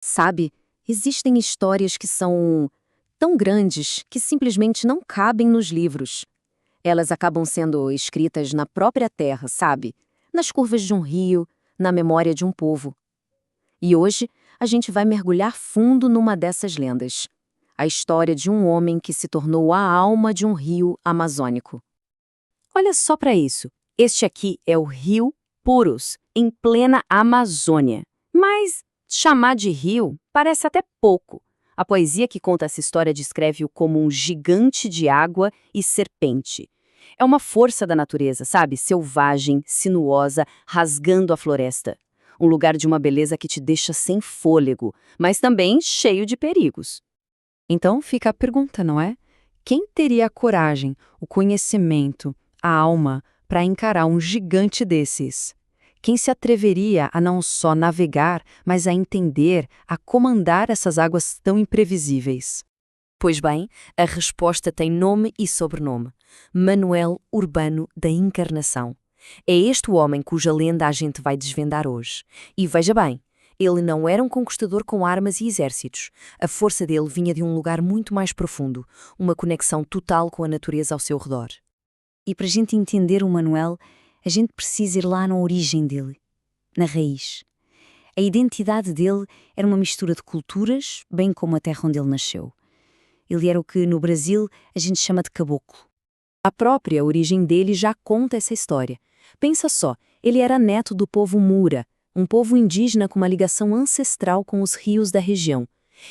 Sabe, existem histórias que são tão grandes que simplesmente não cabem nos livros. Elas acabam sendo escritas na própria terra, sabe? Nas curvas de um rio, na memória de um povo. E hoje a gente vai mergulhar fundo numa dessas lendas. A história de um homem que se tornou a alma de um rio amazônico. Olha só para isso. Este aqui é o Rio Purus, em plena Amazônia. Mas chamar de rio parece até pouco. A poesia que conta essa história descreve-o como um gigante de água e serpente. É uma força da natureza, sabe? Selvagem, sinuosa, rasgando a floresta. Um lugar de uma beleza que te deixa sem fôlego, mas também cheio de perigos. Então fica a pergunta, não é? Quem teria a coragem, o conhecimento, a alma para encarar um gigante desses? Quem se atreveria a não só navegar, mas a entender, a comandar essas águas tão imprevisíveis? Pois bem, a resposta tem nome e sobrenome. Manuel Urbano da Encarnação. É este o homem cuja lenda a gente vai desvendar hoje. E veja bem, ele não era um conquistador com armas e exércitos. A força dele vinha de um lugar muito mais profundo, uma conexão total com a natureza ao seu redor. E para a gente entender o Manuel, a gente precisa ir lá na origem dele, na raiz. A identidade dele era uma mistura de culturas, bem como a terra onde ele nasceu. Ele era o que, no Brasil, a gente chama de caboclo. A própria origem dele já conta essa história. Pensa só, ele era neto do povo Mura, um povo indígena com uma ligação ancestral com os rios da região.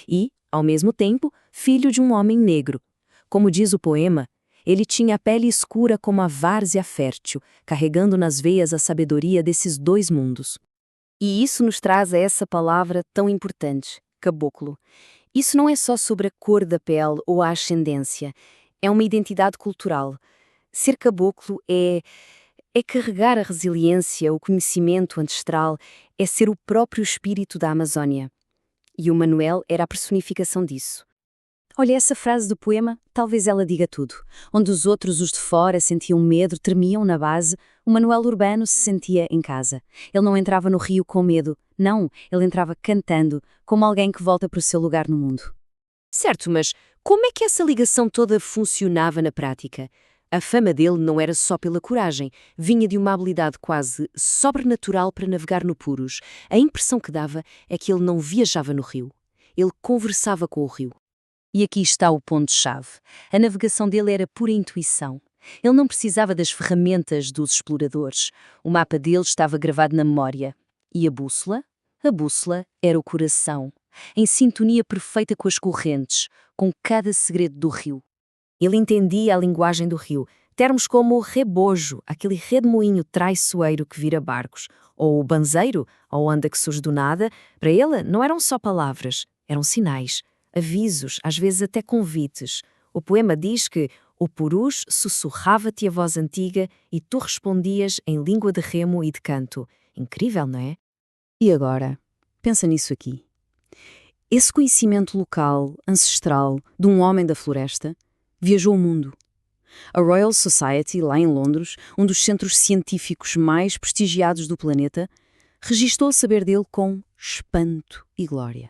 E, ao mesmo tempo, filho de um homem negro. Como diz o poema, ele tinha a pele escura como a várzea fértil, carregando nas veias a sabedoria desses dois mundos. E isso nos traz a essa palavra tão importante, caboclo. Isso não é só sobre a cor da pele ou a ascendência, é uma identidade cultural. Ser caboclo é carregar a resiliência, o conhecimento ancestral, é ser o próprio espírito da Amazônia. E o Manuel era a personificação disso. Olha, essa frase do poema, talvez ela diga tudo. Onde os outros, os de fora, sentiam medo, tremiam na base, o Manuel Urbano se sentia em casa. Ele não entrava no rio com medo. Não, ele entrava cantando, como alguém que volta para o seu lugar no mundo. Certo, mas como é que essa ligação toda funcionava na prática? A fama dele não era só pela coragem, vinha de uma habilidade quase sobrenatural para navegar no Purus. A impressão que dava é que ele não viajava no rio. Ele conversava com o rio. E aqui está o ponto-chave. A navegação dele era pura intuição. Ele não precisava das ferramentas dos exploradores. O mapa dele estava gravado na memória. E a bússola? A bússola era o coração, em sintonia perfeita com as correntes, com cada segredo do rio. Ele entendia a linguagem do rio, termos como o rebojo, aquele redemoinho traiçoeiro que vira barcos, ou o banzeiro, a onda que surge do nada. Para ele não eram só palavras, eram sinais, avisos, às vezes até convites. O poema diz que o purus sussurrava-te a voz antiga e tu respondias em língua de remo e de canto. Incrível, não é? E agora? Pensa nisso aqui. Esse conhecimento local, ancestral, de um homem da floresta, viajou o mundo. A Royal Society, lá em Londres, um dos centros científicos mais prestigiados do planeta, registou o saber dele com espanto e glória.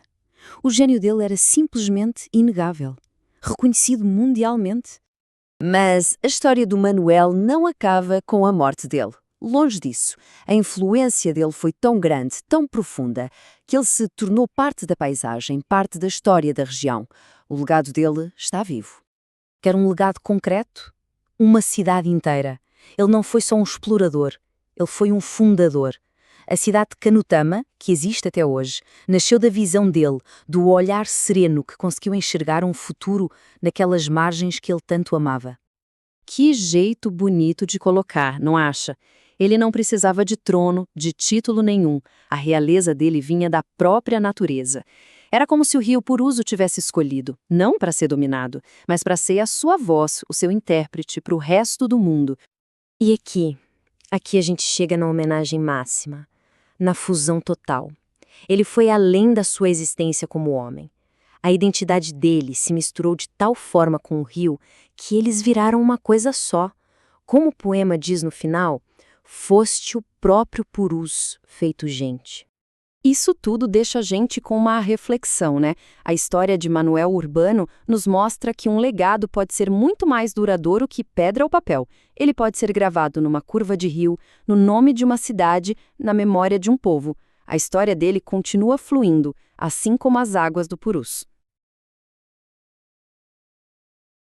O gênio dele era simplesmente inegável, reconhecido mundialmente. Mas a história do Manuel não acaba com a morte dele. Longe disso, a influência dele foi tão grande, tão profunda, que ele se tornou parte da paisagem, parte da história da região. O legado dele está vivo. Quer um legado concreto? Uma cidade inteira. Ele não foi só um explorador, ele foi um fundador. A cidade de Canutama, que existe até hoje, nasceu da visão dele, do olhar sereno que conseguiu enxergar um futuro naquelas margens que ele tanto amava. Que jeito bonito de colocar, não acha? Ele não precisava de trono, de título nenhum. A realeza dele vinha da própria natureza. Era como se o rio Purus o tivesse escolhido, não para ser dominado, mas para ser a sua voz, o seu intérprete para o resto do mundo. E aqui a gente chega na homenagem máxima, na fusão total. Ele foi além da sua existência como homem. A identidade dele se misturou de tal forma com o rio que eles viraram uma coisa só. Como o poema diz no final, foste o próprio Purus feito gente. Isso tudo deixa a gente com uma reflexão, né? A história de Manuel Urbano nos mostra que um legado pode ser muito mais duradouro que pedra ou papel. Ele pode ser gravado numa curva de rio, no nome de uma cidade, na memória de um povo. A história dele continua fluindo, assim como as águas do Purus.